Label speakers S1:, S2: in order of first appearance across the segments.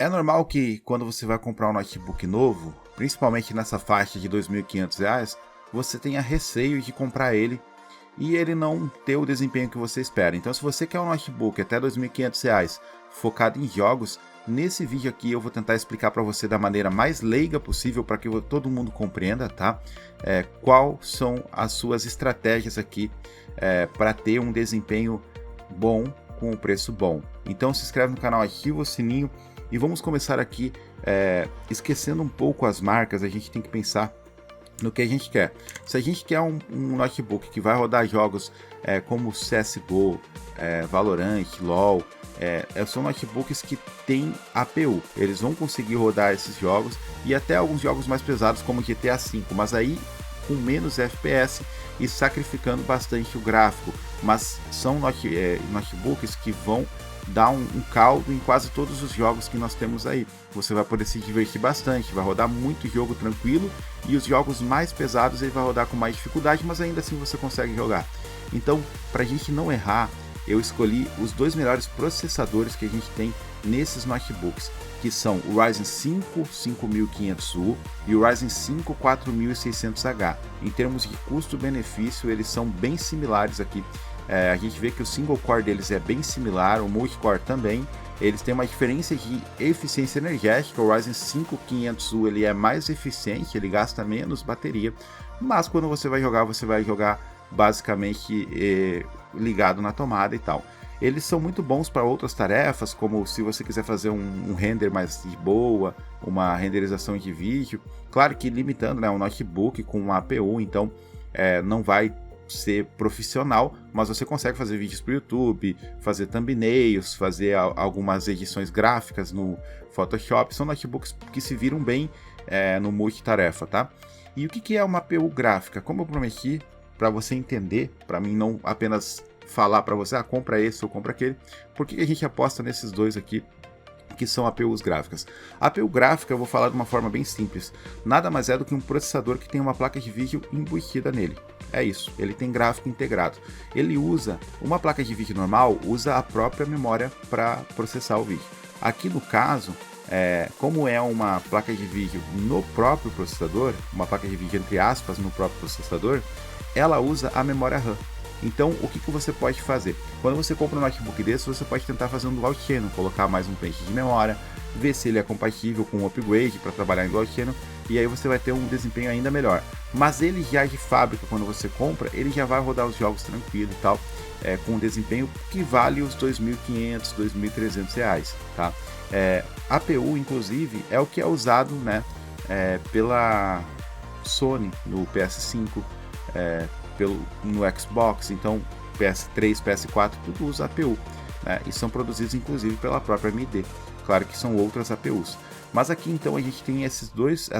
S1: É normal que quando você vai comprar um notebook novo, principalmente nessa faixa de R$ 2.500, você tenha receio de comprar ele e ele não ter o desempenho que você espera. Então, se você quer um notebook até R$ 2.500 focado em jogos, nesse vídeo aqui eu vou tentar explicar para você da maneira mais leiga possível para que todo mundo compreenda, tá? Quais são as suas estratégias aqui para ter um desempenho bom com um preço bom. Então se inscreve no canal, ativa o sininho e vamos começar aqui esquecendo um pouco as marcas. A gente tem que pensar no que a gente quer. Se a gente quer um notebook que vai rodar jogos como CSGO, Valorant, LoL, são notebooks que têm APU, eles vão conseguir rodar esses jogos e até alguns jogos mais pesados como GTA V, mas aí com menos FPS e sacrificando bastante o gráfico, mas são notebooks que vão dar um caldo em quase todos os jogos que nós temos aí. Você vai poder se divertir bastante, vai rodar muito jogo tranquilo e os jogos mais pesados ele vai rodar com mais dificuldade, mas ainda assim você consegue jogar. Então, para a gente não errar, eu escolhi os dois melhores processadores que a gente tem nesses notebooks, que são o Ryzen 5 5500U e o Ryzen 5 4600H. Em termos de custo-benefício, eles são bem similares aqui. A gente vê que o single core deles é bem similar, o multicore também. Eles têm uma diferença de eficiência energética. O Ryzen 5500U ele é mais eficiente, ele gasta menos bateria, mas quando você vai jogar basicamente ligado na tomada e tal. Eles são muito bons para outras tarefas, como se você quiser fazer um render mais de boa, uma renderização de vídeo. Claro que limitando, né, um notebook com uma APU, então não vai ser profissional, mas você consegue fazer vídeos para o YouTube, fazer thumbnails, fazer algumas edições gráficas no Photoshop. São notebooks que se viram bem no multitarefa, tá? E o que é uma APU gráfica? Como eu prometi, para você entender, para mim não apenas falar para você, compra esse ou compra aquele, por que a gente aposta nesses dois aqui, que são APUs gráficas? A APU gráfica eu vou falar de uma forma bem simples, nada mais é do que um processador que tem uma placa de vídeo embutida nele. É isso, ele tem gráfico integrado. Ele usa, uma placa de vídeo normal usa a própria memória para processar o vídeo. Aqui no caso, como é uma placa de vídeo no próprio processador, uma placa de vídeo entre aspas no próprio processador, ela usa a memória RAM. Então, o que você pode fazer? Quando você compra um notebook desse, você pode tentar fazer um dual channel, colocar mais um pente de memória, ver se ele é compatível com o upgrade para trabalhar em dual channel, e aí você vai ter um desempenho ainda melhor. Mas ele já de fábrica, quando você compra, ele já vai rodar os jogos tranquilo e tal, com um desempenho que vale os R$ 2.500, R$ 2.300, tá? APU, inclusive, é o que é usado, né, pela Sony no PS5, no Xbox, então PS3, PS4, tudo usa APU, né? E são produzidos inclusive pela própria AMD. Claro que são outras APUs. Mas aqui então a gente tem essas duas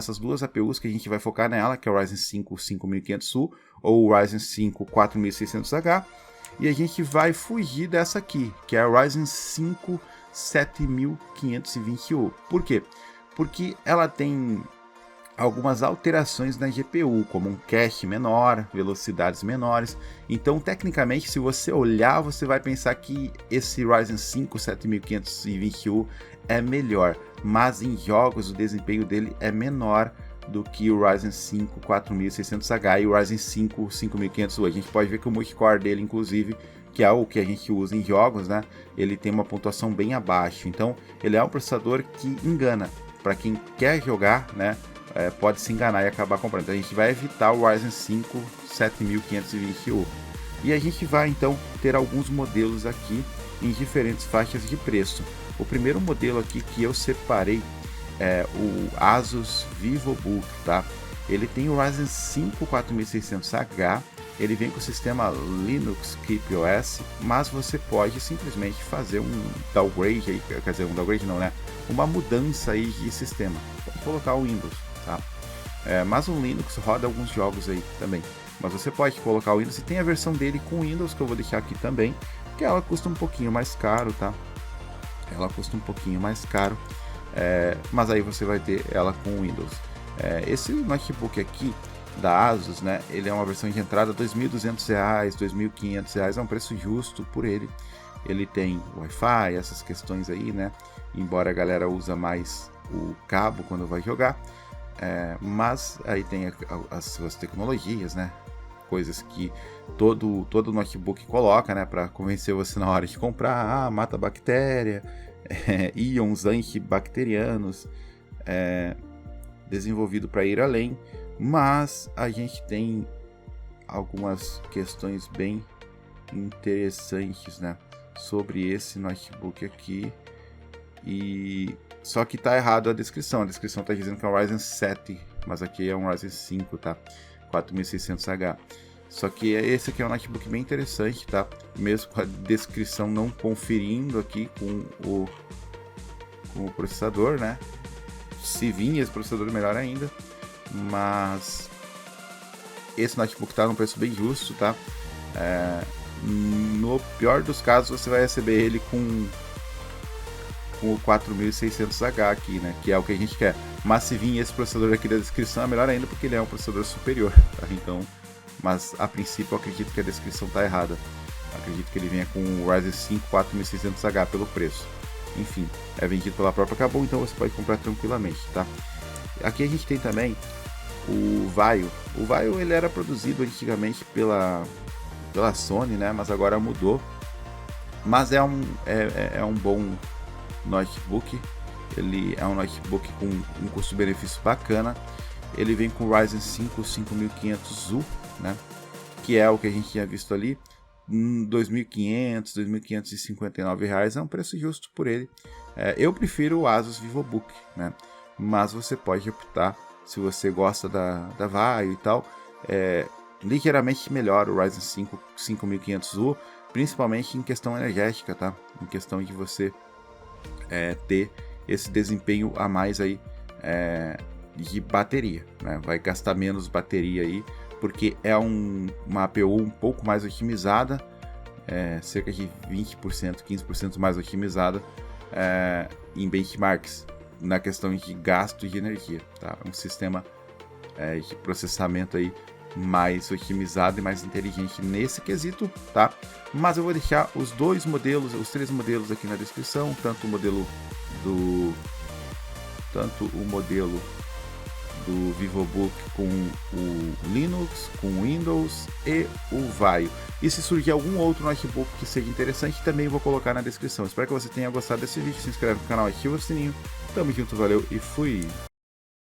S1: APUs que a gente vai focar nela, que é o Ryzen 5 5500U ou o Ryzen 5 4600H, e a gente vai fugir dessa aqui, que é o Ryzen 5 7520U. Por quê? Porque ela tem algumas alterações na GPU, como um cache menor, velocidades menores. Então, tecnicamente, se você olhar, você vai pensar que esse Ryzen 5 7520U é melhor, mas em jogos o desempenho dele é menor do que o Ryzen 5 4600H e o Ryzen 5 5500U. A gente pode ver que o multicore dele, inclusive, que é o que a gente usa em jogos, né, ele tem uma pontuação bem abaixo. Então, ele é um processador que engana. Para quem quer jogar, né, pode se enganar e acabar comprando. Então a gente vai evitar o Ryzen 5 7520U. E a gente vai então ter alguns modelos aqui em diferentes faixas de preço. O primeiro modelo aqui que eu separei é o Asus VivoBook, tá? Ele tem o Ryzen 5 4600H, ele vem com o sistema Linux Keep OS, mas você pode simplesmente fazer um downgrade, aí, quer dizer, um downgrade não, né? Uma mudança aí de sistema. Pode colocar o Windows, tá? Mas o Linux roda alguns jogos aí também. Mas você pode colocar o Windows e tem a versão dele com Windows que eu vou deixar aqui também, que ela custa um pouquinho mais caro, tá? Ela custa um pouquinho mais caro, mas aí você vai ter ela com Windows. Esse notebook aqui da Asus, né? Ele é uma versão de entrada R$ 2.200, R$ 2.500, é um preço justo por ele. ele tem Wi-Fi, essas questões aí, né? Embora a galera usa mais o cabo quando vai jogar, mas aí tem as suas tecnologias, né? Coisas que todo notebook coloca, né? Para convencer você na hora de comprar, mata bactéria, íons antibacterianos, desenvolvido para ir além, mas a gente tem algumas questões bem interessantes, né, sobre esse notebook aqui, e só que tá errado a descrição tá dizendo que é um Ryzen 7, mas aqui é um Ryzen 5, tá, 4600H. Só que esse aqui é um notebook bem interessante, tá, mesmo com a descrição não conferindo aqui com o processador, né, se vinha esse processador melhor ainda, mas esse notebook tá num preço bem justo, tá, no pior dos casos você vai receber ele com o 4600H aqui, né, que é o que a gente quer, mas se vir esse processador aqui da descrição é melhor ainda, porque ele é um processador superior, tá? Então, mas a princípio eu acredito que a descrição tá errada, acredito que ele venha com o Ryzen 5 4600H pelo preço. Enfim, é vendido pela própria Kabum, então você pode comprar tranquilamente, tá? Aqui a gente tem também o Vaio. O Vaio ele era produzido antigamente pela Sony, né? Mas agora mudou. Mas é um bom notebook. Ele é um notebook com um custo-benefício bacana. Ele vem com o Ryzen 5 5500U, né? Que é o que a gente tinha visto ali. R$2.500, R$2.559 é um preço justo por ele. Eu prefiro o Asus VivoBook, né? Mas você pode optar, se você gosta da Vaio e tal, ligeiramente melhor o Ryzen 5 5500U, principalmente em questão energética, tá? Em questão de você ter esse desempenho a mais aí de bateria, né? Vai gastar menos bateria aí, porque é uma APU um pouco mais otimizada, cerca de 20%, 15% mais otimizada em benchmarks, na questão de gasto de energia, tá? Um sistema de processamento aí mais otimizado e mais inteligente nesse quesito, tá? Mas eu vou deixar os três modelos aqui na descrição, tanto o modelo do VivoBook com o Linux, com o Windows e o Vaio. E se surgir algum outro notebook que seja interessante, também vou colocar na descrição. Espero que você tenha gostado desse vídeo. Se inscreve no canal, ativa o sininho. Tamo junto, valeu e fui!